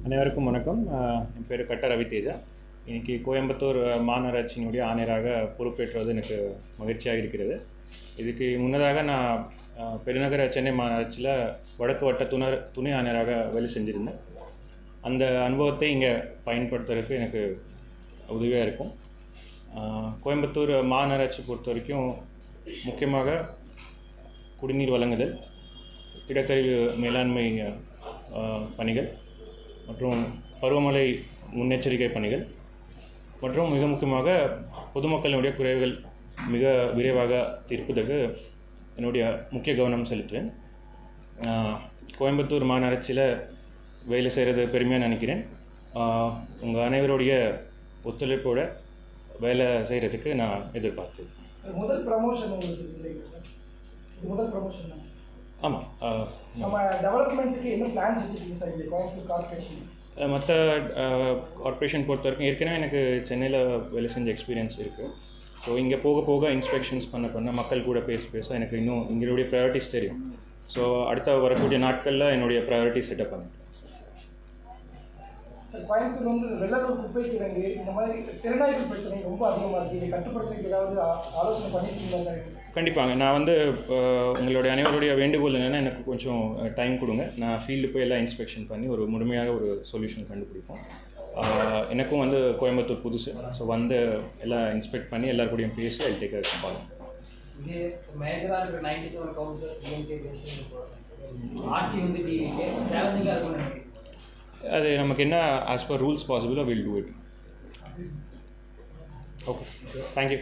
அனைவருக்கும் வணக்கம். என் பேர் கட்ட ரவிதேஜா. இன்றைக்கி கோயம்புத்தூர் மாநகராட்சியினுடைய ஆணையராக பொறுப்பேற்றுவது எனக்கு மகிழ்ச்சியாக இருக்கிறது. இதுக்கு முன்னதாக நான் பெருநகர சென்னை மாநகராட்சியில் வடக்கு வட்ட துணை ஆணையராக வேலை செஞ்சுருந்தேன். அந்த அனுபவத்தை இங்கே பயன்படுத்துறதுக்கு எனக்கு உதவியாக இருக்கும். கோயம்புத்தூர் மாநகராட்சி பொறுத்த வரைக்கும் முக்கியமாக குடிநீர் வழங்குதல், திடக்கழிவு மேலாண்மை பணிகள் மற்றும் பருவமழை முன்னெச்சரிக்கை பணிகள் மற்றும் மிக முக்கியமாக பொதுமக்களினுடைய குறைவுகள் மிக விரைவாக தீர்ப்பதற்கு என்னுடைய முக்கிய கவனம் செலுத்துவேன். கோயம்புத்தூர் மாநகராட்சியில் வேலை செய்கிறது பெருமையாக நினைக்கிறேன். உங்கள் அனைவருடைய ஒத்துழைப்போடு வேலை செய்கிறதுக்கு நான் எதிர்பார்த்தேன். முதல் ப்ரமோஷன் ஆமாம். நம்ம டெவலப்மெண்ட்டுக்கு என்ன பிளான்ஸ் வச்சுருக்கீங்க சார் இந்த கோயம்புத்தூர் கார்பரேஷன்? மற்ற கார்பரேஷன் பொறுத்த வரைக்கும் ஏற்கனவே எனக்கு சென்னையில் வேலை செஞ்ச எக்ஸ்பீரியன்ஸ் இருக்குது. ஸோ இங்கே போக போக இன்ஸ்பெக்ஷன்ஸ் பண்ண மக்கள் கூட பேச எனக்கு இன்னும் எங்களுடைய ப்ரையாரிட்டிஸ் தெரியும். ஸோ அடுத்த வரக்கூடிய நாட்களில் என்னுடைய ப்ரையாரிட்டி செட்டப் பண்ணிட்டேன். கோயம்புத்தூர் வந்து வெள்ளலூர் குப்பை கிடங்கு இந்த மாதிரி திறனாய்வு பிரச்சனை ரொம்ப அதிகமாக இருக்குது. இதை கட்டுப்படுத்துறதுக்கு ஏதாவது ஆலோசனை பண்ணியிருக்கீங்களா சார்? கண்டிப்பாங்க. நான் வந்து உங்களுடைய அனைவருடைய வேண்டுகோள் என்னென்னா எனக்கு கொஞ்சம் டைம் கொடுங்க. நான் ஃபீல்டு போய் எல்லாம் இன்ஸ்பெக்ஷன் பண்ணி ஒரு முழுமையாக ஒரு சொல்யூஷன் கண்டுபிடிப்போம். எனக்கும் வந்து கோயம்புத்தூர் புதுசு. ஸோ வந்து எல்லாம் இன்ஸ்பெக்ட் பண்ணி எல்லாருக்கூடையும் பேசி ஐ டேக் கேர் ஆஃப் பாருங்க. இது மேஜராக இருக்கிற 97 கவுன்சிலர்ஸ் டிஎம்கே ஆட்சி வந்து சேலஞ்சிங்காக இருக்கும்னு அது நமக்கு என்ன ஆஸ் பர் ரூல்ஸ் பாசிபிளோ will do it. Okay, thank you.